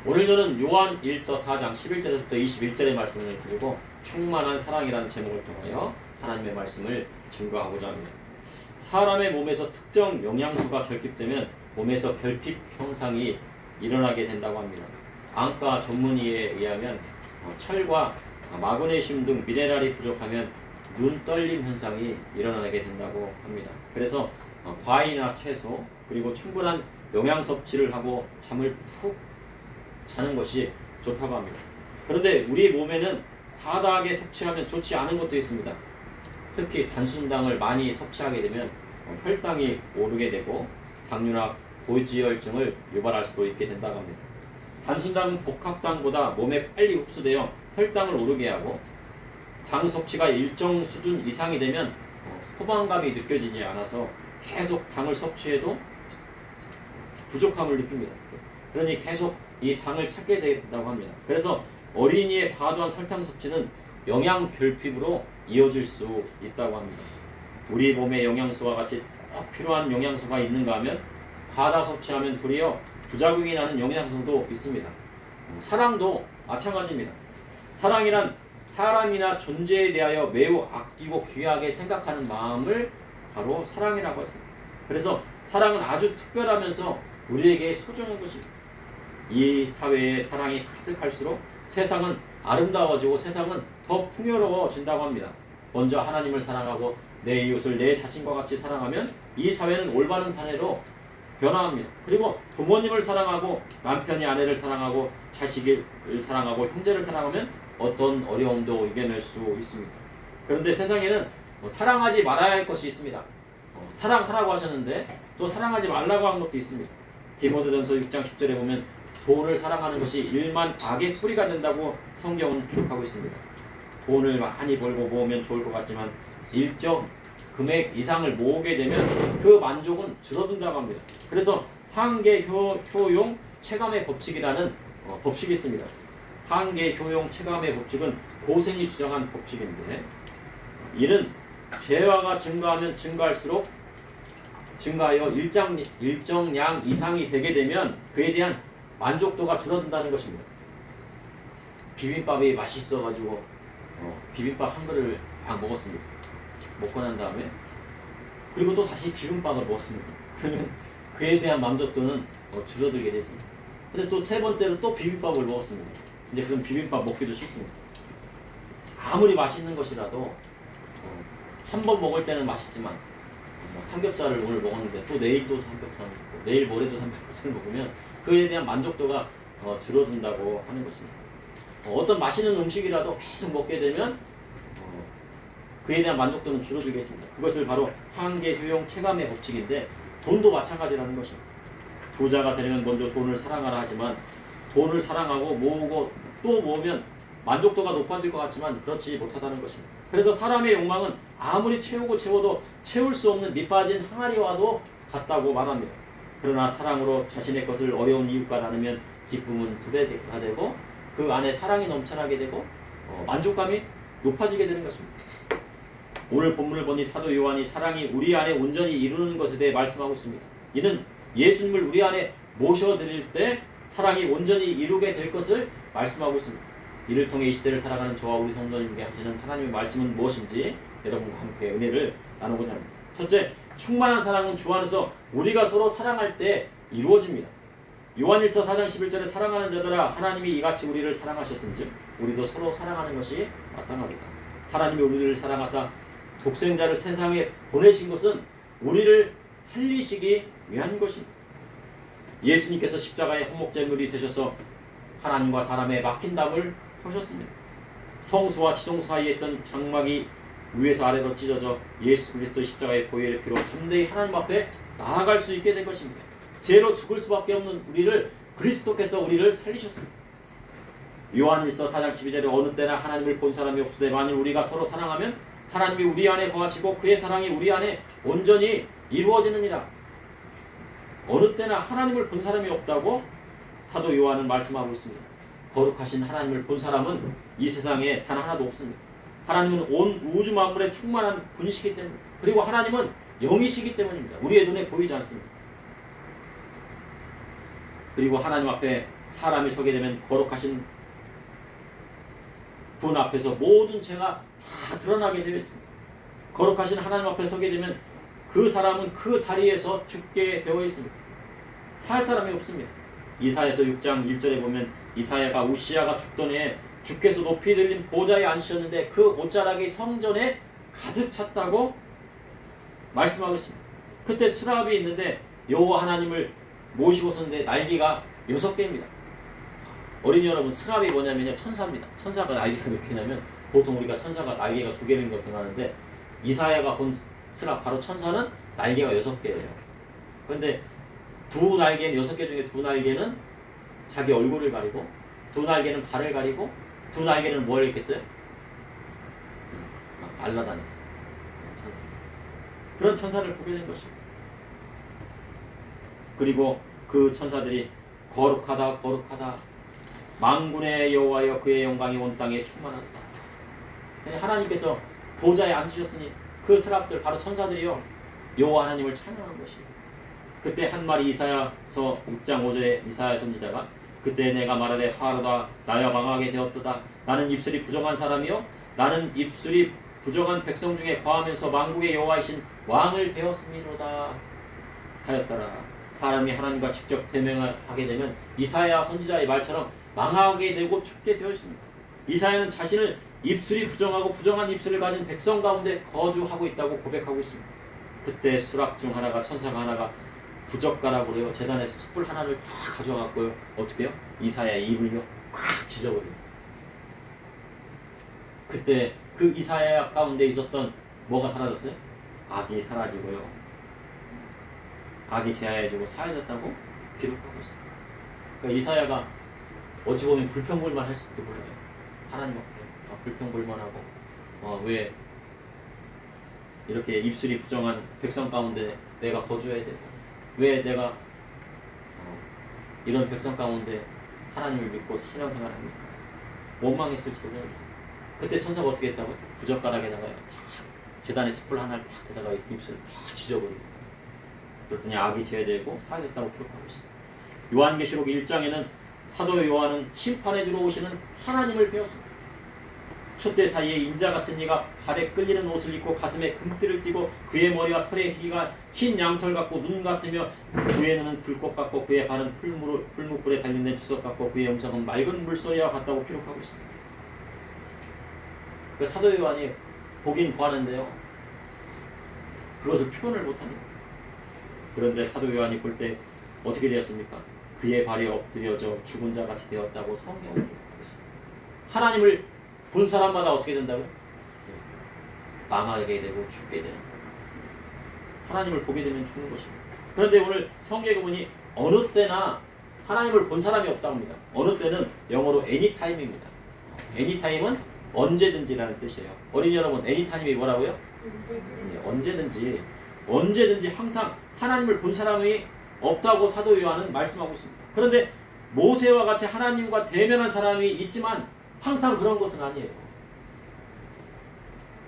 오늘 저는 요한 1서 4장 11절부터 21절의 말씀을 드리고 충만한 사랑이라는 제목을 통하여 하나님의 말씀을 증거하고자 합니다. 사람의 몸에서 특정 영양소가 결핍되면 몸에서 결핍 현상이 일어나게 된다고 합니다. 안과 전문의에 의하면 철과 마그네슘 등 미네랄이 부족하면 눈 떨림 현상이 일어나게 된다고 합니다. 그래서 과일이나 채소 그리고 충분한 영양 섭취를 하고 잠을 푹 자는 것이 좋다고 합니다. 그런데 우리 몸에는 과다하게 섭취하면 좋지 않은 것도 있습니다. 특히 단순당을 많이 섭취하게 되면 혈당이 오르게 되고 당뇨나 고지혈증을 유발할 수도 있게 된다고 합니다. 단순당은 복합당보다 몸에 빨리 흡수되어 혈당을 오르게 하고 당 섭취가 일정 수준 이상이 되면 포만감이 느껴지지 않아서 계속 당을 섭취해도 부족함을 느낍니다. 그러니 계속 이 당을 찾게 된다고 합니다. 그래서 어린이의 과도한 설탕 섭취는 영양 결핍으로 이어질 수 있다고 합니다. 우리 몸에 영양소와 같이 꼭 필요한 영양소가 있는가 하면 과다 섭취하면 도리어 부작용이 나는 영양소도 있습니다. 사랑도 마찬가지입니다. 사랑이란 사람이나 존재에 대하여 매우 아끼고 귀하게 생각하는 마음을 바로 사랑이라고 했습니다. 그래서 사랑은 아주 특별하면서 우리에게 소중한 것입니다. 이 사회에 사랑이 가득할수록 세상은 아름다워지고 세상은 더 풍요로워진다고 합니다. 먼저 하나님을 사랑하고 내 이웃을 내 자신과 같이 사랑하면 이 사회는 올바른 사회로 변화합니다. 그리고 부모님을 사랑하고 남편이 아내를 사랑하고 자식을 사랑하고 형제를 사랑하면 어떤 어려움도 이겨낼 수 있습니다. 그런데 세상에는 사랑하지 말아야 할 것이 있습니다. 사랑하라고 하셨는데 또 사랑하지 말라고 한 것도 있습니다. 디모데전서 6장 10절에 보면 돈을 사랑하는 것이 일만 악의 뿌리가 된다고 성경은 기록하고 있습니다. 돈을 많이 벌고 모으면 좋을 것 같지만 일정 금액 이상을 모으게 되면 그 만족은 줄어든다고 합니다. 그래서 한계 효용 체감의 법칙이라는 법칙이 있습니다. 한계 효용 체감의 법칙은 고생이 주장한 법칙인데 이는 재화가 증가하면 증가하여 일정량 이상이 되게 되면 그에 대한 만족도가 줄어든다는 것입니다. 비빔밥이 맛있어가지고 비빔밥 한 그릇을 막 먹었습니다. 먹고 난 다음에 그리고 또 다시 비빔밥을 먹었습니다. 그러면 그에 대한 만족도는 줄어들게 되습니다. 근데 또 세 번째로 또 비빔밥을 먹었습니다. 이제 그럼 비빔밥 먹기도 싫습니다. 아무리 맛있는 것이라도 한 번 먹을 때는 맛있지만 삼겹살을 오늘 먹었는데 또 내일도 삼겹살 먹고 내일 모레도 삼겹살을 먹으면 그에 대한 만족도가 줄어든다고 하는 것입니다. 어떤 맛있는 음식이라도 계속 먹게 되면 그에 대한 만족도는 줄어들겠습니다. 그것을 바로 한계 효용 체감의 법칙인데 돈도 마찬가지라는 것입니다. 부자가 되려면 먼저 돈을 사랑하라 하지만 돈을 사랑하고 모으고 또 모으면 만족도가 높아질 것 같지만 그렇지 못하다는 것입니다. 그래서 사람의 욕망은 아무리 채우고 채워도 채울 수 없는 밑빠진 항아리와도 같다고 말합니다. 그러나 사랑으로 자신의 것을 어려운 이웃과 나누면 기쁨은 두 배가 되고 그 안에 사랑이 넘쳐나게 되고 만족감이 높아지게 되는 것입니다. 오늘 본문을 보니 사도 요한이 사랑이 우리 안에 온전히 이루는 것에 대해 말씀하고 있습니다. 이는 예수님을 우리 안에 모셔드릴 때 사랑이 온전히 이루게 될 것을 말씀하고 있습니다. 이를 통해 이 시대를 살아가는 저와 우리 성도님에게 하시는 하나님의 말씀은 무엇인지 여러분과 함께 은혜를 나누고자 합니다. 첫째, 충만한 사랑은 주 안에서 우리가 서로 사랑할 때 이루어집니다. 요한일서 4장 11절에 사랑하는 자들아 하나님이 이같이 우리를 사랑하셨은즉 우리도 서로 사랑하는 것이 마땅하리라. 하나님이 우리를 사랑하사 독생자를 세상에 보내신 것은 우리를 살리시기 위한 것입니다. 예수님께서 십자가의 화목제물이 되셔서 하나님과 사람의 막힌 담을 허셨습니다. 성소와 지성소 사이에 있던 장막이 위에서 아래로 찢어져 예수 그리스도의 십자가의 보혈의 피로 담대히 하나님 앞에 나아갈 수 있게 된 것입니다. 죄로 죽을 수밖에 없는 우리를 그리스도께서 우리를 살리셨습니다. 요한일서 4장 12절에 어느 때나 하나님을 본 사람이 없으되 만일 우리가 서로 사랑하면 하나님이 우리 안에 거하시고 그의 사랑이 우리 안에 온전히 이루어지느니라. 어느 때나 하나님을 본 사람이 없다고 사도 요한은 말씀하고 있습니다. 거룩하신 하나님을 본 사람은 이 세상에 단 하나도 없습니다. 하나님은 온 우주 만물에 충만한 분이시기 때문에 그리고 하나님은 영이시기 때문입니다. 우리의 눈에 보이지 않습니다. 그리고 하나님 앞에 사람이 서게 되면 거룩하신 분 앞에서 모든 죄가 다 드러나게 되어 있습니다. 거룩하신 하나님 앞에 서게 되면 그 사람은 그 자리에서 죽게 되어 있습니다. 살 사람이 없습니다. 이사야서 6장 1절에 보면 이사야가 우시야가 죽던 해에 주께서 높이 들린 보좌에 앉으셨는데 그 옷자락이 성전에 가득 찼다고 말씀하고 있습니다. 그때 수라합이 있는데 여호와 하나님을 모시고 섰는데 날개가 6개입니다. 어린이 여러분, 수라합이 뭐냐면요, 천사입니다. 천사가 날개가 몇 개냐면 보통 우리가 천사가 날개가 2개인 걸 생각하는데 이사야가 본 수라합, 바로 천사는 날개가 6개예요. 그런데 두 날개는 6개 중에 두 날개는 자기 얼굴을 가리고 두 날개는 발을 가리고 두 날개는 뭘 했겠어요? 날라다녔어요. 천사. 그런 천사를 보게 된 것입니다. 그리고 그 천사들이 거룩하다 거룩하다 만군의 여호와여 그의 영광이 온 땅에 충만하다. 하나님께서 보좌에 앉으셨으니 그 스랍들 바로 천사들이요 여호와 하나님을 찬양한 것이에요. 그때 한 말이 이사야서 6장 5절에 이사야 선지자가 그때 내가 말하되 화로다 나여 망하게 되었도다. 나는 입술이 부정한 사람이요 나는 입술이 부정한 백성 중에 거하면서 만국의 여호와이신 왕을 배웠음이로다 하였더라. 사람이 하나님과 직접 대면하게 되면 이사야 선지자의 말처럼 망하게 되고 죽게 되어 있습니다. 이사야는 자신을 입술이 부정하고 부정한 입술을 가진 백성 가운데 거주하고 있다고 고백하고 있습니다. 그때 수락 중 하나가 천사가 하나가 부젓가락으로 그래요. 제단에서 숯불 하나를 다 가져갔고요. 어떻게 해요? 이사야의 입을요 꽉 찢어버립니다. 그때 그 이사야 가운데 있었던 뭐가 사라졌어요? 악이 사라지고요. 악이 제하여지고 사라졌다고 기록하고 있어요. 그러니까 이사야가 어찌 보면 불평불만 했을지도 몰라요. 하나님 앞에 불평불만하고 왜 이렇게 입술이 부정한 백성 가운데 내가 거주해야 되고 왜 내가 이런 백성 가운데 하나님을 믿고 신앙생활합니까? 원망했을지도 몰라요. 그때 천사가 어떻게 했다고? 부젓가락에다가 제단에 숯불 하나를 딱 대다가 입술을 다 지져버리고 그랬더니 악이 제하되고 사라졌다고 기록하고 있습니다. 요한계시록 1장에는 사도 요한은 심판에 들어오시는 하나님을 배웠습니다. 촛대 사이에 인자 같은 이가 발에 끌리는 옷을 입고 가슴에 금띠를 띠고 그의 머리와 털의 희가 흰 양털 같고 눈 같으며 그의 눈은 불꽃 같고 그의 발은 풀무불에 달린 주석 같고 그의 음성은 맑은 물소리와 같다고 기록하고 있습니다. 그 사도 요한이 보긴 보았는데요 그것을 표현을 못합니다. 그런데 사도 요한이 볼 때 어떻게 되었습니까? 그의 발이 엎드려져 죽은 자 같이 되었다고 성경을 기록하고 있습니다. 하나님을 본 사람마다 어떻게 된다고요? 망하게 되고 죽게 되는 거예요. 하나님을 보게 되면 죽는 것입니다. 그런데 오늘 성경에 보니 어느 때나 하나님을 본 사람이 없다고 합니다. 어느 때는 영어로 anytime입니다. anytime은 언제든지라는 뜻이에요. 어린이 여러분, anytime이 뭐라고요? 언제든지 항상 하나님을 본 사람이 없다고 사도 요한은 말씀하고 있습니다. 그런데 모세와 같이 하나님과 대면한 사람이 있지만 항상 그런 것은 아니에요.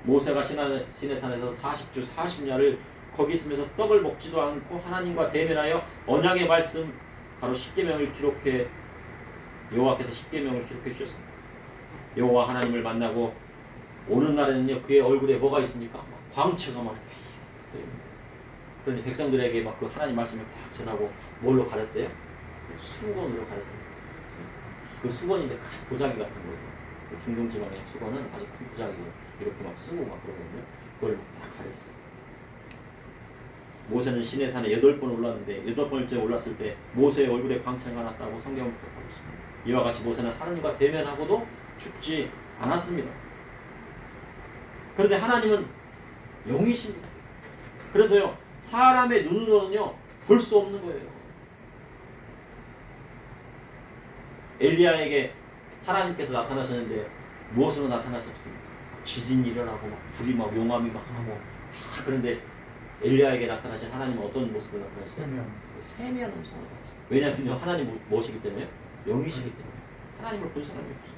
모세가 시내산에서 40주 40야를 거기 있으면서 떡을 먹지도 않고 하나님과 대면하여 언약의 말씀 바로 십계명을 기록해 여호와께서 십계명을 기록해 주셨습니다. 여호와 하나님을 만나고 오는 날에는요 그의 얼굴에 뭐가 있습니까? 광채가 막 그런데 백성들에게 막 그 하나님 말씀을 딱 전하고 뭘로 가렸대요? 수건으로 가렸습니다. 그 수건인데 큰 보자기 같은 거예요. 중동 지방의 수건은 아주 큰 보자기로 이렇게 막 쓰고 막 그러거든요. 그걸 딱 가렸어요. 모세는 시내산에 8번 올랐는데 8번째 올랐을 때 모세의 얼굴에 광채가 났다고 성경을 기록하고 있습니다. 이와 같이 모세는 하나님과 대면하고도 죽지 않았습니다. 그런데 하나님은 영이십니다. 그래서요 사람의 눈으로는요 볼 수 없는 거예요. 엘리야에게 하나님께서 나타나셨는데 무엇으로 나타나셨습니까? 지진이 일어나고 막 불이 막 용암이 막 하고 그런데 엘리야에게 나타나신 하나님은 어떤 모습으로 나타나셨어요? 세미한 음성으로 나타나셨어요. 왜냐하면 하나님 무엇이기 때문에? 영이시기 때문에 하나님을 본 사람이 없어요.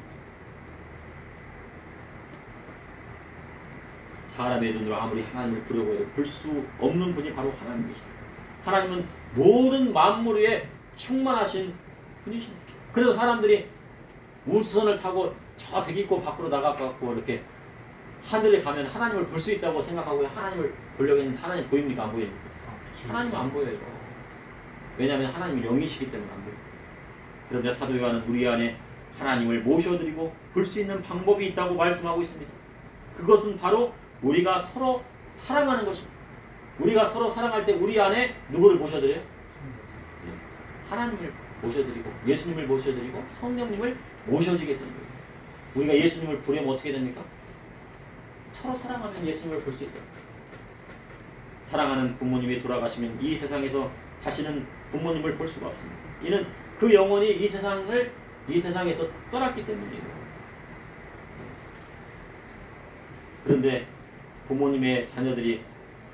사람의 눈으로 아무리 하나님을 보려고 해도 볼 수 없는 분이 바로 하나님이십니다. 하나님은 모든 만물 위에 충만하신 분이십니다. 그래서 사람들이 우주선을 타고 저 대기권 밖으로 나가갖고 이렇게 하늘에 가면 하나님을 볼 수 있다고 생각하고 하나님을 보려고 했는데 하나님 보입니까? 안 보입니까? 하나님은 안 보여요. 왜냐하면 하나님이 영이시기 때문에 안 보여요. 그런데 사도 요한은 우리 안에 하나님을 모셔드리고 볼 수 있는 방법이 있다고 말씀하고 있습니다. 그것은 바로 우리가 서로 사랑하는 것입니다. 우리가 서로 사랑할 때 우리 안에 누구를 모셔드려요? 하나님을 모셔드리고 예수님을 모셔드리고 성령님을 모셔지게 되는 거예요. 우리가 예수님을 보려면 어떻게 됩니까? 서로 사랑하면 예수님을 볼 수 있다. 사랑하는 부모님이 돌아가시면 이 세상에서 다시는 부모님을 볼 수가 없습니다. 이는 그 영혼이 이 세상에서 떠났기 때문이에요. 그런데 부모님의 자녀들이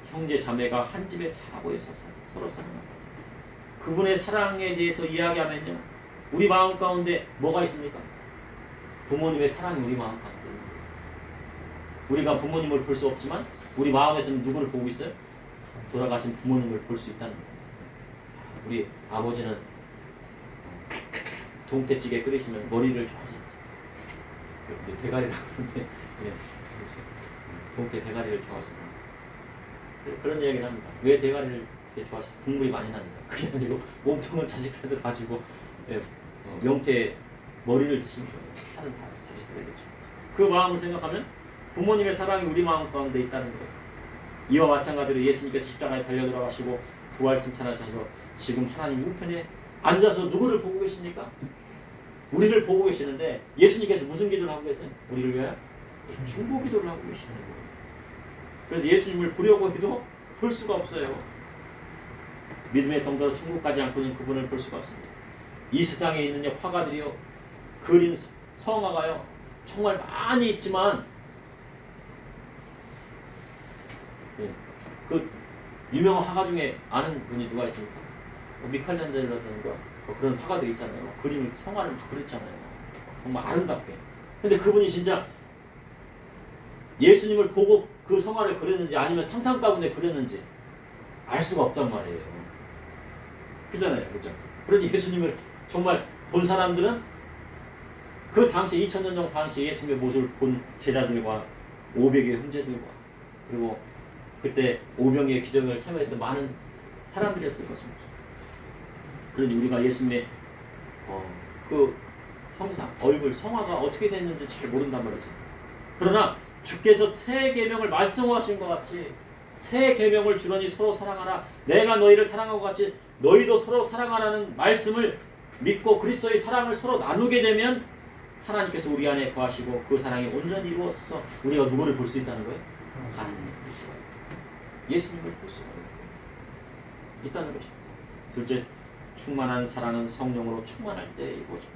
형제 자매가 한 집에 다 모여서 서로 사랑합니다. 그분의 사랑에 대해서 이야기하면요, 우리 마음 가운데 뭐가 있습니까? 부모님의 사랑이 우리 마음 가운데 있는 거예요. 우리가 부모님을 볼 수 없지만 우리 마음에서는 누구를 보고 있어요? 돌아가신 부모님을 볼 수 있다는 거예요. 우리 아버지는 동태찌개 끓이시면 머리를 좋아하시지. 대가리라고 그러는데 동태 대가리를 좋아하시나. 그런 이야기를 합니다. 왜 대가리를 좋아하시죠? 국물이 많이 나니까. 그게 아니고 몸통은 자식들한테 다 주고 명태 머리를 드시는 거예요. 살은 다 자식들에게 주고. 그 마음을 생각하면 부모님의 사랑이 우리 마음 가운데 있다는 거예요. 이와 마찬가지로 예수님께서 십자가에 달려 들어가시고 부활 승천하셔서 지금 하나님 우편에 앉아서 누구를 보고 계십니까? 우리를 보고 계시는데 예수님께서 무슨 기도를 하고 계세요? 우리를 위하여 중보 기도를 하고 계시는 거예요. 그래서 예수님을 보려고 해도 볼 수가 없어요. 믿음의 성도로 천국 가지 않고는 그분을 볼 수가 없습니다. 이 세상에 있는 화가들이요, 그린 성화가요 정말 많이 있지만 그 유명한 화가 중에 아는 분이 누가 있습니까? 미켈란젤로라든가 그런 화가들 있잖아요. 그림 성화를 막 그렸잖아요. 정말 아름답게. 근데 그분이 진짜 예수님을 보고 그 성화를 그렸는지 아니면 상상 가운데 그렸는지 알 수가 없단 말이에요. 그잖아요, 그죠? 그러니 예수님을 정말 본 사람들은 그 당시 2000년 정도 당시 예수님의 모습을 본 제자들과 500의 형제들과 그리고 그때 오병이의 기적을 참여했던 많은 사람들이었을 것입니다. 그러니 우리가 예수님의 그 형상, 얼굴, 성화가 어떻게 됐는지 잘 모른단 말이죠. 그러나 주께서 새 계명을 말씀하신 것 같이 새 계명을 주러니 서로 사랑하라. 내가 너희를 사랑하고 같이 너희도 서로 사랑하라는 말씀을 믿고 그리스도의 사랑을 서로 나누게 되면 하나님께서 우리 안에 거하시고 그 사랑이 온전히 이루어서 우리가 누구를 볼 수 있다는 거예요? 하나님을 볼 수가 있어요. 예수님을 볼 수가 있다는 것입니다. 둘째, 충만한 사랑은 성령으로 충만할 때이고죠.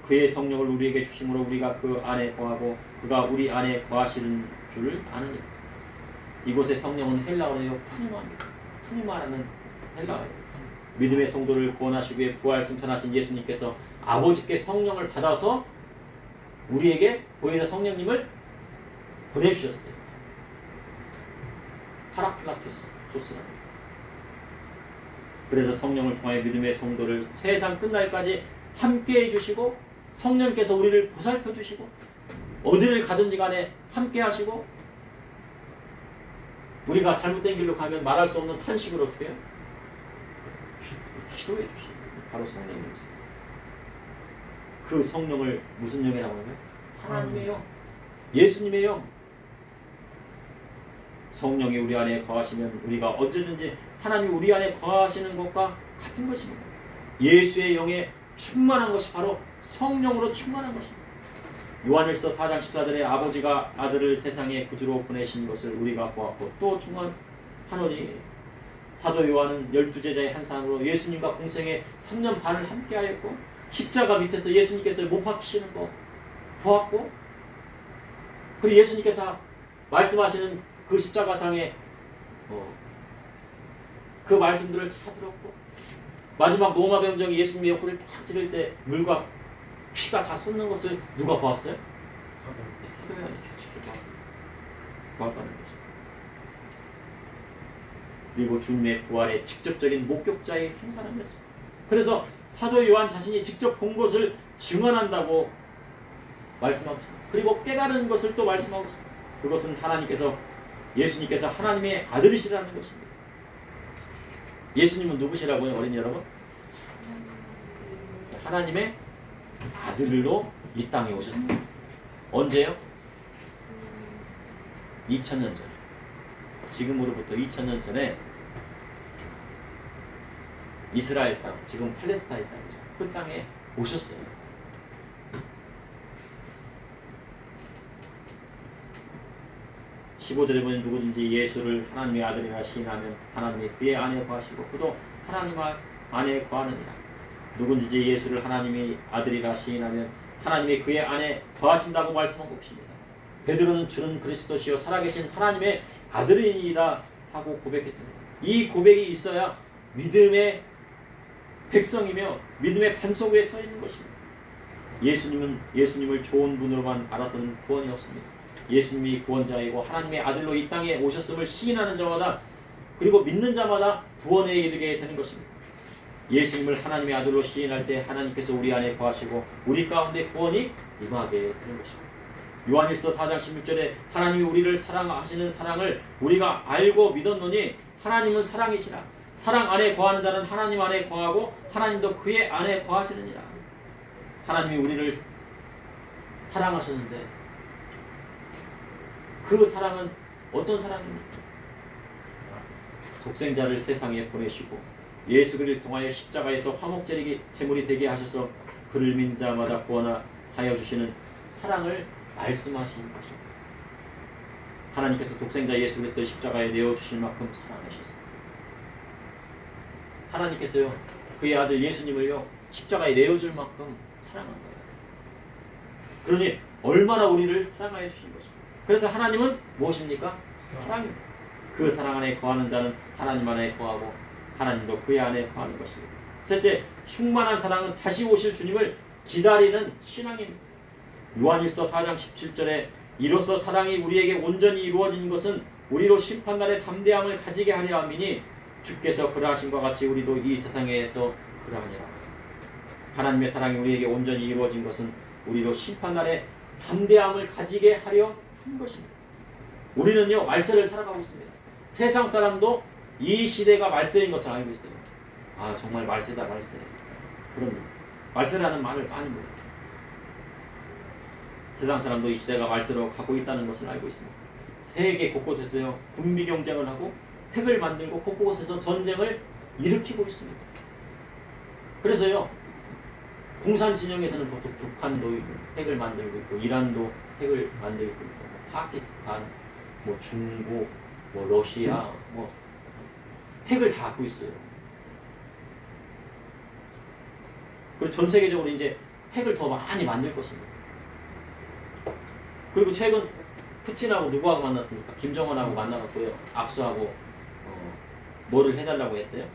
그의 성령을 우리에게 주심으로 우리가 그 안에 거하고 그가 우리 안에 거하시는 줄 아느니라. 이곳의 성령은 헬라어로 해요 푸니마입니다. 푸니마라는 헬라어예요. 믿음의 성도를 구원하시기 위해 부활 승천하신 예수님께서 아버지께 성령을 받아서 우리에게 보혜사 성령님을 보내주셨어요. 파라클라토스라는. 그래서 성령을 통하여 믿음의 성도를 세상 끝날까지 함께 해주시고 성령께서 우리를 보살펴 주시고 어디를 가든지 간에 함께 하시고 우리가 잘못된 길로 가면 말할 수 없는 탄식을 어떻게 해요? 기도해 주시고 바로 성령님이세요. 그 성령을 무슨 영이라고 하나요? 하나님의 영, 예수님의 영. 성령이 우리 안에 거하시면 우리가 언제든지 하나님이 우리 안에 거하시는 것과 같은 것입니다. 예수의 영에 충만한 것이 바로 성령으로 충만한 것입니다. 요한일서 4장 14절에 아버지가 아들을 세상에 구주로 보내신 것을 우리가 보았고 또 충만하노니 사도 요한은 12제자의 한 사람으로 예수님과 공생에 3년 반을 함께하였고 십자가 밑에서 예수님께서 못 박히시는 거 보았고 그리고 예수님께서 말씀하시는 그 십자가상에 그 말씀들을 다 들었고 마지막 노마 병정이 예수님의 옆구리를 딱 찌를 때 물과 피가 다 솟는 것을 누가 보았어요? 사도 요한이 직접 보았다는 거죠. 그리고 주님의 부활의 직접적인 목격자의 한 사람이었습니다. 그래서 사도 요한 자신이 직접 본 것을 증언한다고 말씀하고 있습니다. 그리고 깨달은 것을 또 말씀하고 있습니다. 그것은 예수님께서 하나님의 아들이시라는 것입니다. 예수님은 누구시라고요, 어린이 여러분? 하나님의 아들로 이 땅에 오셨습니다. 언제요? 2000년 전. 지금으로부터 2000년 전에 이스라엘 땅, 지금 팔레스타인 땅이죠. 그 땅에 오셨어요. (15절에) 보면 누구든지 예수를 하나님의 아들이라 시인하면 하나님이 그의 안에 거하시고 그도 하나님 안에 거하느니라. 누구든지 예수를 하나님의 아들이라 시인하면 하나님이 그의 안에 거하신다고 말씀하고 계십니다. 베드로는 주는 그리스도시요 살아계신 하나님의 아들이니이다 하고 고백했습니다. 이 고백이 있어야 믿음의 백성이며 믿음의 반석 위에 서 있는 것입니다. 예수님을 좋은 분으로만 알아서는 구원이 없습니다. 예수님이 구원자이고 하나님의 아들로 이 땅에 오셨음을 시인하는 자마다 그리고 믿는 자마다 구원에 이르게 되는 것입니다. 예수님을 하나님의 아들로 시인할 때 하나님께서 우리 안에 거하시고 우리 가운데 구원이 임하게 되는 것입니다. 요한일서 4장 16절에 하나님이 우리를 사랑하시는 사랑을 우리가 알고 믿었노니 하나님은 사랑이시라. 사랑 안에 거하는 자는 하나님 안에 거하고 하나님도 그의 안에 거하시느니라. 하나님이 우리를 사랑하셨는데 그 사랑은 어떤 사랑입니까? 독생자를 세상에 보내시고 예수 그리스도를 통하여 십자가에서 화목제물이 제물이 되게 하셔서 그를 믿는 자마다 구원하여 주시는 사랑을 말씀하시는 것입니다. 하나님께서 독생자 예수 그리스도의 십자가에 내어주실 만큼 사랑하셨습니다. 하나님께서요 그의 아들 예수님을요 십자가에 내어줄 만큼 사랑한 거예요. 그러니 얼마나 우리를 사랑하여 주신 것입니다. 그래서 하나님은 무엇입니까? 사랑입니다. 그 사랑 안에 거하는 자는 하나님 안에 거하고 하나님도 그의 안에 거하는 것입니다. 셋째, 충만한 사랑은 다시 오실 주님을 기다리는 신앙입니다. 요한일서 4장 17절에 이로써 사랑이 우리에게 온전히 이루어진 것은 우리로 심판날의 담대함을 가지게 하려 함이니 주께서 그러하신 것 같이 우리도 이 세상에서 그러하니라. 하나님의 사랑이 우리에게 온전히 이루어진 것은 우리로 심판날의 담대함을 가지게 하려 한 것입니다. 우리는요 말세를 살아가고 있습니다. 세상 사람도 이 시대가 말세인 것을 알고 있어요. 아 정말 말세다 말세. 그럼 말세라는 말을 많이 모릅니다. 세상 사람도 이 시대가 말세로 가고 있다는 것을 알고 있습니다. 세계 곳곳에서요 군비 경쟁을 하고 핵을 만들고 곳곳에서 전쟁을 일으키고 있습니다. 그래서요 공산 진영에서는 보통 북한도 핵을 만들고 있고 이란도 핵을 만들고 있고 파키스탄, 중국, 러시아, 핵을 다 갖고 있어요. 그리고 전 세계적으로 이제 핵을 더 많이 만들 것입니다. 그리고 최근 푸틴하고 누구하고 만났습니까? 김정은하고 만나갖고요 악수하고 뭐를 해달라고 했대요?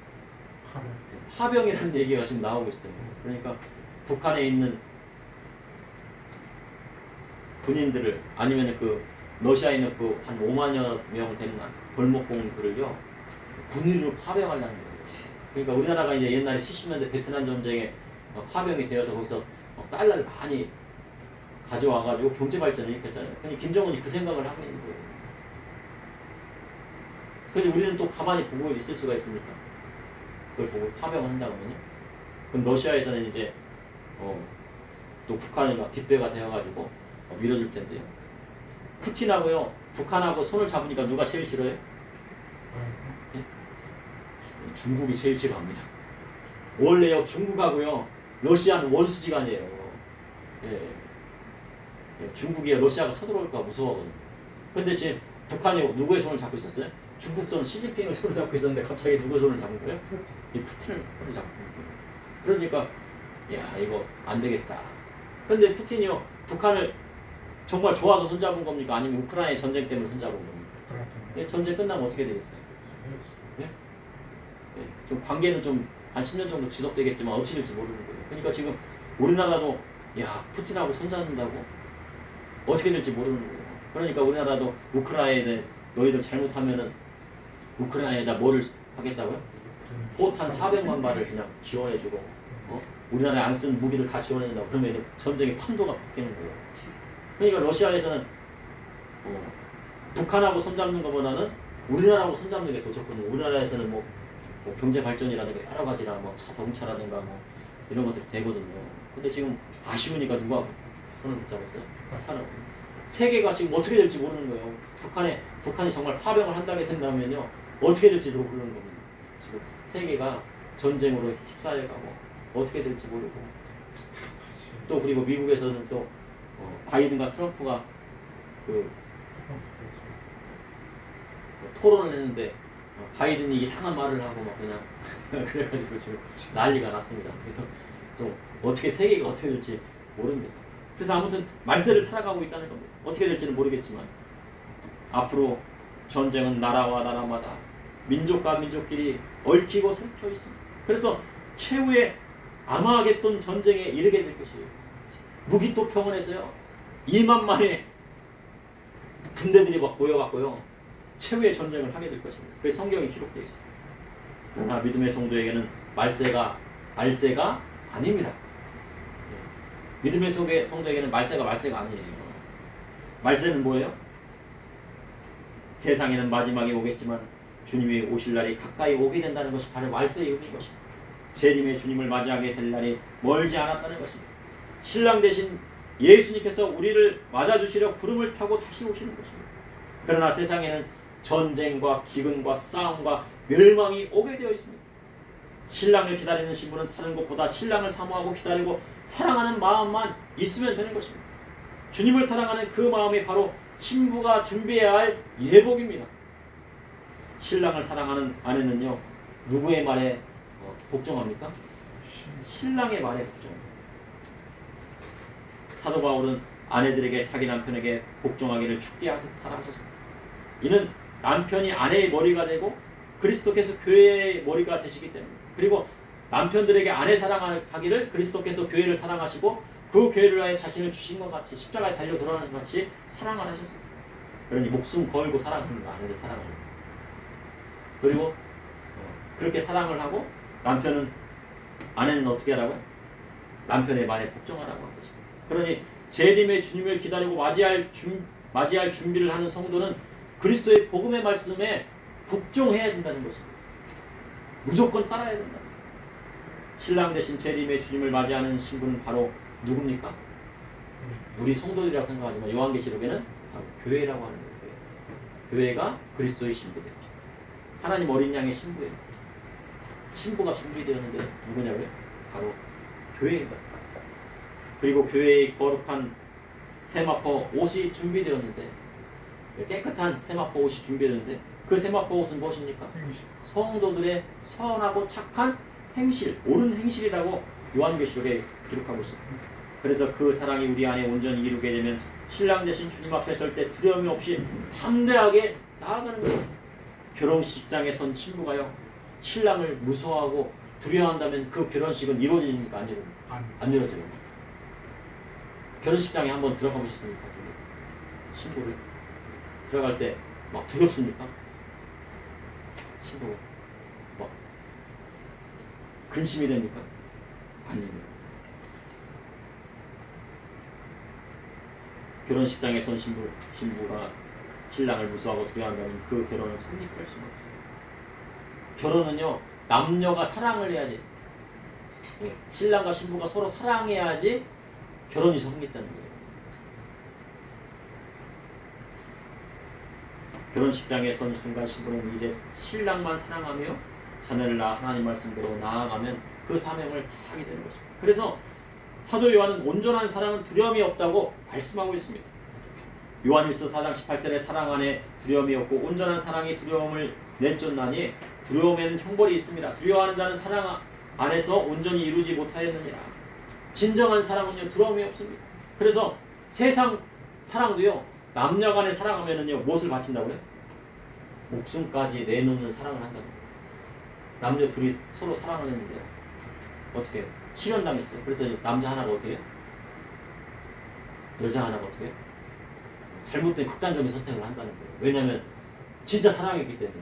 파병이라는 얘기가 지금 나오고 있어요. 그러니까 북한에 있는 군인들을 아니면 그 러시아에 있는 그 한 5만여 명 되는 골목공들을요 군인으로 파병하려는 거예요. 그러니까 우리나라가 이제 옛날에 70년대 베트남 전쟁에 파병이 되어서 거기서 달러를 많이 가져와가지고 경제 발전을 일으켰잖아요. 그러니까 김정은이 그 생각을 하고 있는 거예요. 근데 우리는 또 가만히 보고 있을 수가 있습니까? 그걸 보고 파병을 한다면요. 그럼 러시아에서는 이제 또 북한을 막 뒷배가 되어가지고 밀어줄 텐데요. 푸틴하고요 북한하고 손을 잡으니까 누가 제일 싫어요? 예? 중국이 제일 싫어합니다. 원래요 중국하고요 러시아는 원수지간이에요. 예. 중국이 러시아가 쳐들어올까 무서워하거든요. 근데 지금 북한이 누구의 손을 잡고 있었어요? 중국 손 시진핑을 손을 잡고 있었는데 갑자기 누구 손을 잡은 거예요? 이 푸틴을 손을 잡고 있는 거예요. 그러니까 야 이거 안 되겠다. 근데 푸틴이요 북한을 정말 좋아서 손잡은 겁니까? 아니면 우크라이나 전쟁 때문에 손잡은 겁니까? 전쟁 끝나면 어떻게 되겠어요? 네? 네. 좀 관계는 좀 한 10년 정도 지속되겠지만 어찌 될지 모르는 거예요. 그러니까 지금 우리나라도 야 푸틴하고 손잡는다고 어떻게 될지 모르는 거예요. 그러니까 우리나라도 우크라이나에 너희들 잘못하면은 우크라이나에다 뭐를 하겠다고요? 포탄 400만 발을 그냥 지원해주고 우리나라에 안 쓴 무기를 다 지원해준다고 그러면 이제 전쟁의 판도가 바뀌는 거예요. 그러니까 러시아에서는 북한하고 손잡는 것보다는 우리나라하고 손잡는 게 더 좋거든요. 우리나라에서는 뭐 경제 발전이라든가 여러 가지나 뭐 자동차라든가 뭐 이런 것들이 되거든요. 근데 지금 아쉬우니까 누가 손을 붙잡았어요? 북한은. 세계가 지금 어떻게 될지 모르는 거예요. 북한이 정말 파병을 한다게 된다면요 어떻게 될지도 모르는 겁니다. 지금 세계가 전쟁으로 휩싸여가고 어떻게 될지 모르고 또 그리고 미국에서는 또 바이든과 트럼프가 토론을 했는데 바이든이 이상한 말을 하고 막 그냥 그래가지고 지금 난리가 났습니다. 그래서 좀 세계가 어떻게 될지 모릅니다. 그래서 아무튼 말세를 살아가고 있다는 겁니다. 어떻게 될지는 모르겠지만 앞으로 전쟁은 나라와 나라마다 민족과 민족끼리 얽히고 설켜 있습니다. 그래서 최후의 아마겟돈 전쟁에 이르게 될 것이에요. 무기토 평원에서요 2만만의 군대들이 막 모여갖고요 최후의 전쟁을 하게 될 것입니다. 그게 성경에 기록되어 있습니다. 그러나 믿음의 성도에게는 말세가 아닙니다. 믿음의 성도에게는 말세가 아니에요. 말세는 뭐예요? 세상에는 마지막에 오겠지만 주님이 오실 날이 가까이 오게 된다는 것이 바로 말세의 의미인 것입니다. 재림의 주님을 맞이하게 될 날이 멀지 않았다는 것입니다. 신랑 되신 예수님께서 우리를 맞아주시려 구름을 타고 다시 오시는 것입니다. 그러나 세상에는 전쟁과 기근과 싸움과 멸망이 오게 되어 있습니다. 신랑을 기다리는 신부는 다른 것보다 신랑을 사모하고 기다리고 사랑하는 마음만 있으면 되는 것입니다. 주님을 사랑하는 그 마음이 바로 신부가 준비해야 할 예복입니다. 신랑을 사랑하는 아내는요 누구의 말에 복종합니까? 신랑의 말에 복종합니다. 사도 바울은 아내들에게 자기 남편에게 복종하기를 죽게 하듯 하셨습니다. 이는 남편이 아내의 머리가 되고 그리스도께서 교회의 머리가 되시기 때문에 그리고 남편들에게 아내 사랑하기를 그리스도께서 교회를 사랑하시고 그 교회를 위하여 자신을 주신 것 같이 십자가에 달려 돌아가신 것 같이 사랑을 하셨습니다. 그러니 목숨 걸고 사랑하는 거 아내를 사랑하는 거. 그리고 그렇게 사랑을 하고 아내는 어떻게 하라고요? 남편의 말에 복종하라고 한 것입니다. 그러니 재림의 주님을 기다리고 맞이할 준비를 하는 성도는 그리스도의 복음의 말씀에 복종해야 된다는 것입니다. 무조건 따라야 된다. 신랑 대신 재림의 주님을 맞이하는 신부는 바로 누굽니까? 우리 성도들이라고 생각하지만 요한계시록에는 바로 교회라고 하는 거예요. 교회가 그리스도의 신부들. 하나님 어린 양의 신부예요. 신부가 준비되었는데 누구냐고요? 바로 교회입니다. 그리고 교회의 거룩한 세마포 옷이 준비되었는데 깨끗한 세마포 옷이 준비되었는데 그 세마포 옷은 무엇입니까? 성도들의 선하고 착한 행실, 옳은 행실이라고 요한계시록에 기록하고 있습니다. 그래서 그 사랑이 우리 안에 온전히 이루게 되면 신랑 대신 주님 앞에 설 때 두려움이 없이 담대하게 나아가는 거예요. 결혼식장에 선 신부가요 신랑을 무서워하고 두려워한다면 그 결혼식은 이루어집니까? 안 이루어집니까? 안 이루어집니다. 결혼식장에 한번 들어가 보셨습니까? 신부를 들어갈 때 막 두렵습니까? 신부가 막 근심이 됩니까? 아닙니다. 결혼식장에 선 신부가 신랑을 무서워하고 두려워한다면 그 결혼은 성립할 수가 없어요. 결혼은요 남녀가 사랑을 해야지 신랑과 신부가 서로 사랑해야지 결혼이 성립되는 거예요. 결혼식장에 선 순간 신부는 이제 신랑만 사랑하며 자녀를 낳아 하나님 말씀대로 나아가면 그 사명을 다 하게 되는 것입니다. 그래서 사도 요한은 온전한 사랑은 두려움이 없다고 말씀하고 있습니다. 요한일서 4장 18절에 사랑 안에 두려움이 없고 온전한 사랑이 두려움을 내쫓나니 두려움에는 형벌이 있습니다. 두려워하는 자는 사랑 안에서 온전히 이루지 못하였느니라. 진정한 사랑은요 두려움이 없습니다. 그래서 세상 사랑도요 남녀 간에 사랑하면은요 무엇을 바친다고요? 목숨까지 내놓는 사랑을 한다고. 남녀 둘이 서로 사랑하는데 어떻게 해요? 실현당했어요. 그랬더니 남자 하나가 어떻게 해요? 여자 하나가 어떻게 해요? 잘못된 극단적인 선택을 한다는 거예요. 왜냐하면 진짜 사랑했기 때문에.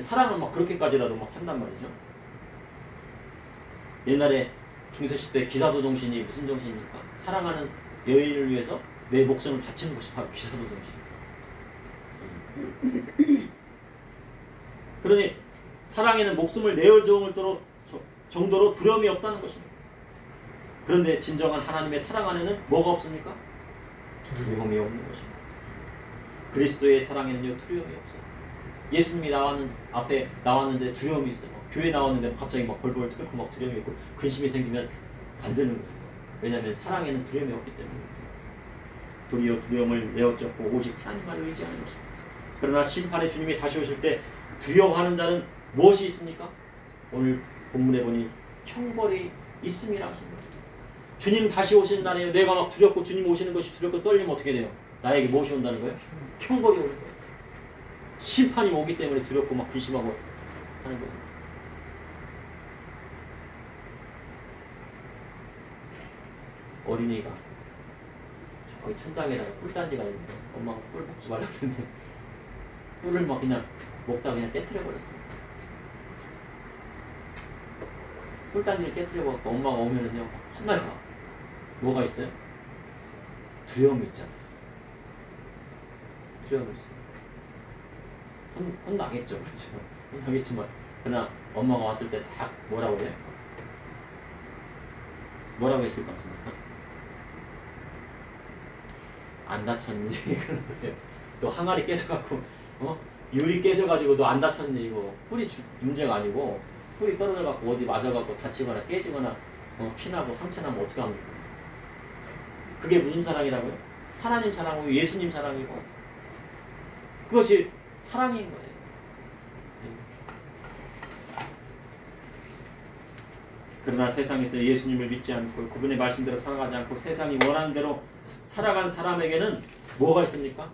사랑은 막 그렇게까지라도 막 한단 말이죠. 옛날에 중세 시대 기사도 정신이 무슨 정신입니까? 사랑하는 여인을 위해서 내 목숨을 바치는 것이 바로 기사도 정신. 그러니 사랑에는 목숨을 내어 정도로 두려움이 없다는 것입니다. 그런데 진정한 하나님의 사랑 안에는 뭐가 없습니까? 두려움이 없는 것입니다. 그리스도의 사랑에는요 두려움이 없어요. 예수님이 앞에 나왔는데 두려움이 있어요. 교회 나왔는데 갑자기 막 벌벌 떨고 막 두려움이 있고 근심이 생기면 안 되는 거예요. 왜냐하면 사랑에는 두려움이 없기 때문에. 도리어 두려움을 내어쫓고 오직 하나님만 의지하는 것입니다. 그러나 심판의 주님이 다시 오실 때 두려워하는 자는 무엇이 있습니까? 오늘 본문에 보니 형벌이 있음이라 하십니다. 주님 다시 오시는 날에 내가 막 두렵고 주님 오시는 것이 두렵고 떨리면 어떻게 돼요? 나에게 무엇이 온다는 거예요? 형벌이 오는 거예요. 심판이 오기 때문에 두렵고 막 근심하고 하는 거예요. 어린이가 저기 천장에다가 꿀단지가 있는데 엄마가 꿀 먹지 말라고 했는데 꿀을 막 그냥 먹다가 그냥 깨트려 버렸어요. 꿀단지를 깨트려 버렸고 엄마가 오면은요 혼나요. 뭐가 있어요? 두려움이 있잖아요. 두려움이 있어요. 혼나겠죠. 그렇죠. 혼나겠지만 그러나 엄마가 왔을 때 딱 뭐라고 그래요? 뭐라고 했을 것 같습니까? 안 다쳤니? 또 항아리 깨져갖고 유리 깨져가지고 너 안 다쳤니? 이거 뿔이 문제가 아니고 뿔이 떨어져갖고 어디 맞아갖고 다치거나 깨지거나 피나고 상처나면 어떻게 합니까? 그게 무슨 사랑이라고요? 하나님 사랑이고 예수님 사랑이고 그것이 사랑인 거예요. 그러나 세상에서 예수님을 믿지 않고 그분의 말씀대로 살아가지 않고 세상이 원하는 대로 살아간 사람에게는 뭐가 있습니까?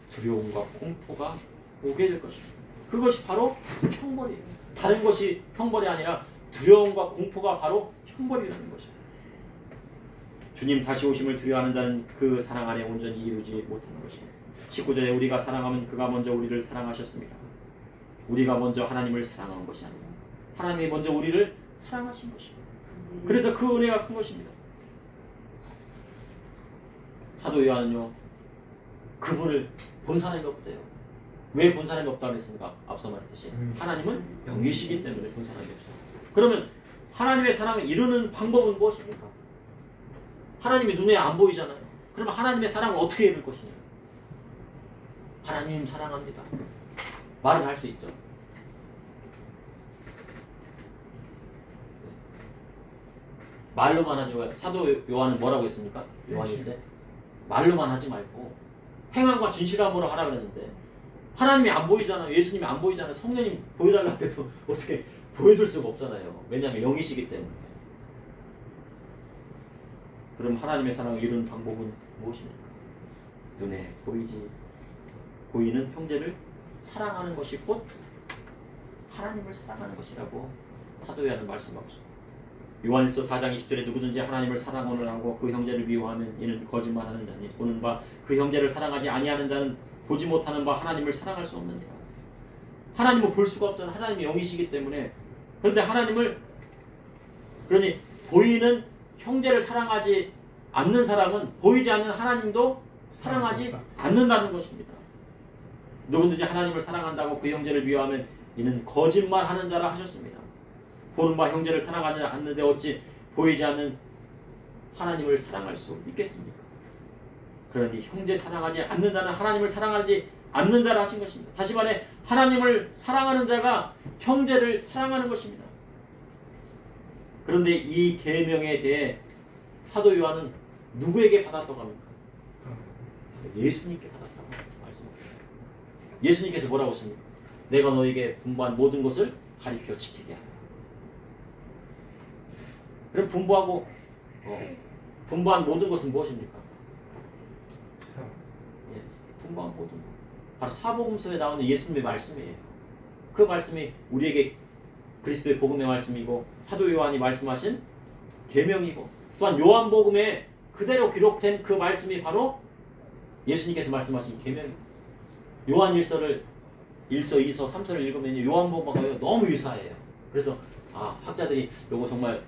두려움과 공포가 오게 될 것입니다. 그것이 바로 형벌이에요. 다른 것이 형벌이 아니라 두려움과 공포가 바로 형벌이라는 것입니다. 주님 다시 오심을 두려워하는 자는 그 사랑 안에 온전히 이루지 못하는 것입니다. 19절에 우리가 사랑하면 그가 먼저 우리를 사랑하셨습니다. 우리가 먼저 하나님을 사랑한 것이 아니라 하나님이 먼저 우리를 사랑하신 것입니다. 그래서 그 은혜가 큰 것입니다. 사도 요한은요 그분을 본 사람이 없대요. 왜 본 사람이 없다고 했습니까? 앞서 말했듯이 하나님은 영이시기 때문에 본 사람이 없어요. 그러면 하나님의 사랑을 이루는 방법은 무엇입니까? 하나님이 눈에 안 보이잖아요. 그러면 하나님의 사랑을 어떻게 이룰 것이냐? 하나님 사랑합니다. 말을 할 수 있죠. 말로만 하지 말고 사도 요한은 뭐라고 했습니까? 요한일서 말로만 하지 말고 행함과 진실함으로 하라 그랬는데 하나님이 안 보이잖아요. 예수님이 안 보이잖아요. 성령님 보여달라고 해도 어떻게 보여줄 수가 없잖아요. 왜냐하면 영이시기 때문에. 그럼 하나님의 사랑을 이루는 방법은 무엇입니까? 눈에 보이는 형제를 사랑하는 것이 곧 하나님을 사랑하는 것이라고 사도 요한은 말씀하고 있습니다. 요한일서 4장 20절에 누구든지 하나님을 사랑하는 하고 그 형제를 미워하면 이는 거짓말하는 자니 보는 바 그 형제를 사랑하지 아니하는 자는 보지 못하는 바 하나님을 사랑할 수 없느니라. 하나님을 볼 수가 없잖아요. 하나님이 영이시기 때문에. 그런데 하나님을 그러니 보이는 형제를 사랑하지 않는 사람은 보이지 않는 하나님도 사랑하지 않는다는 것입니다. 누구든지 하나님을 사랑한다고 그 형제를 미워하면 이는 거짓말하는 자라 하셨습니다. 보는 바 형제를 사랑하지 않는데 어찌 보이지 않는 하나님을 사랑할 수 있겠습니까? 그러니 형제 사랑하지 않는 자는 하나님을 사랑하지 않는 자라 하신 것입니다. 다시 말해 하나님을 사랑하는 자가 형제를 사랑하는 것입니다. 그런데 이 계명에 대해 사도 요한은 누구에게 받았다고 합니까? 예수님께 받았다고 말씀합니다. 예수님께서 뭐라고 하십니까? 내가 너에게 분부한 모든 것을 가르쳐 지키게 하라. 그럼 분부한 모든 것은 무엇입니까? 분부한 모든 것. 바로 사복음서에 나오는 예수님의 말씀이에요. 그 말씀이 우리에게 그리스도의 복음의 말씀이고 사도 요한이 말씀하신 계명이고 또한 요한복음에 그대로 기록된 그 말씀이 바로 예수님께서 말씀하신 계명입니다. 요한 1서, 2서, 3서를 읽으면 요한복음하고 너무 유사해요. 그래서 학자들이 요거 정말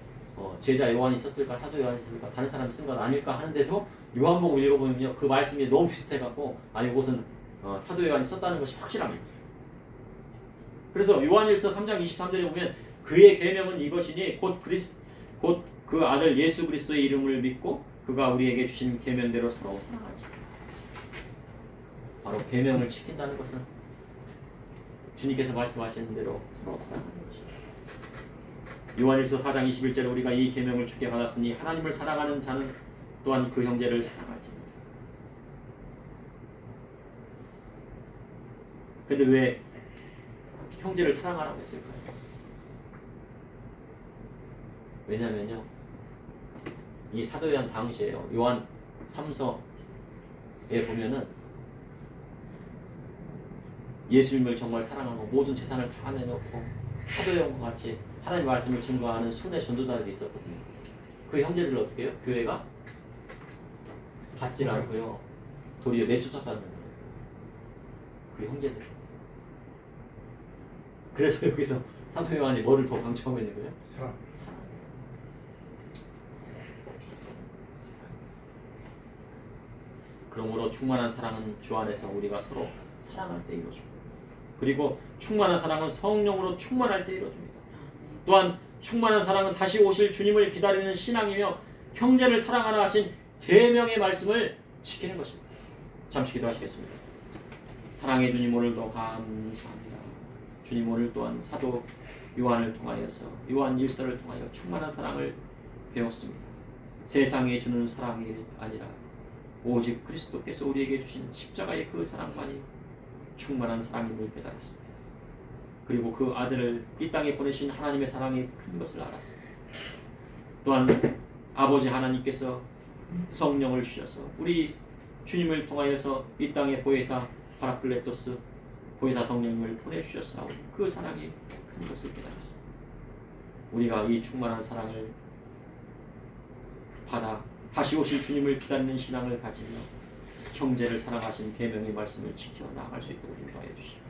제자 요한이 썼을까 사도 요한이 썼을까 다른 사람이 쓴 건 아닐까 하는데도 요한복음 읽어보면요 그 말씀이 너무 비슷해갖고 이것은 사도 요한이 썼다는 것이 확실합니다. 그래서 요한일서 3장 23절에 보면 그의 계명은 이것이니 곧 그 아들 예수 그리스도의 이름을 믿고 그가 우리에게 주신 계명대로 서로 사랑하지. 바로 계명을 지킨다는 것은 주님께서 말씀하신 대로 서로 사랑하는 것입니다. 요한일서 4장 21절에 우리가 이 계명을 주께 받았으니 하나님을 사랑하는 자는 또한 그 형제를 사랑할지니라. 근데 왜 형제를 사랑하라고 했을까요? 왜냐면요 이 사도 요한 당시에요 요한 3서에 보면은 예수님을 정말 사랑하고 모든 재산을 다 내놓고 사도 요한과 같이 하나님 말씀을 증거하는 순회 전도자들이 있었거든요. 그 형제들을 어떻게 해요? 교회가 받지 않고요 도리어 내쫓았다는 거예요. 그 형제들. 그래서 여기서 사도 요한이 뭐를 더 강조하고 있는 거예요? 사랑. 그러므로 충만한 사랑은 주 안에서 우리가 서로 사랑할 때 이루어집니다. 그리고 충만한 사랑은 성령으로 충만할 때 이루어집니다. 또한 충만한 사랑은 다시 오실 주님을 기다리는 신앙이며 형제를 사랑하라 하신 계명의 말씀을 지키는 것입니다. 잠시 기도하시겠습니다. 사랑의 주님 오늘도 감사합니다. 주님 오늘 또한 사도 요한을 통하여서 요한 일서를 통하여 충만한 사랑을 배웠습니다. 세상에 주는 사랑이 아니라 오직 그리스도께서 우리에게 주신 십자가의 그 사랑만이 충만한 사랑임을 깨달았습니다. 그리고 그 아들을 이 땅에 보내신 하나님의 사랑이 큰 것을 알았습니다. 또한 아버지 하나님께서 성령을 주셔서 우리 주님을 통하여서 이 땅에 보혜사 파라클레토스 보혜사 성령을 보내주셨사오니 그 사랑이 큰 것을 깨달았습니다. 우리가 이 충만한 사랑을 받아 다시 오실 주님을 기다리는 신앙을 가지며 형제를 사랑하신 계명의 말씀을 지켜 나아갈 수 있도록 인도하여 주시고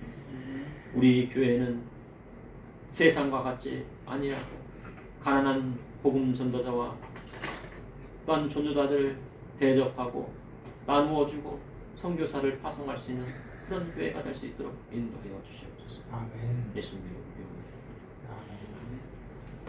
우리 교회는 세상과 같이 아니라 가난한 복음 전도자와 또한 전도자들을 대접하고 나누어주고 선교사를 파송할 수 있는 그런 교회가 될 수 있도록 인도하여 주시옵소서. 아멘. 예수님의 이름으로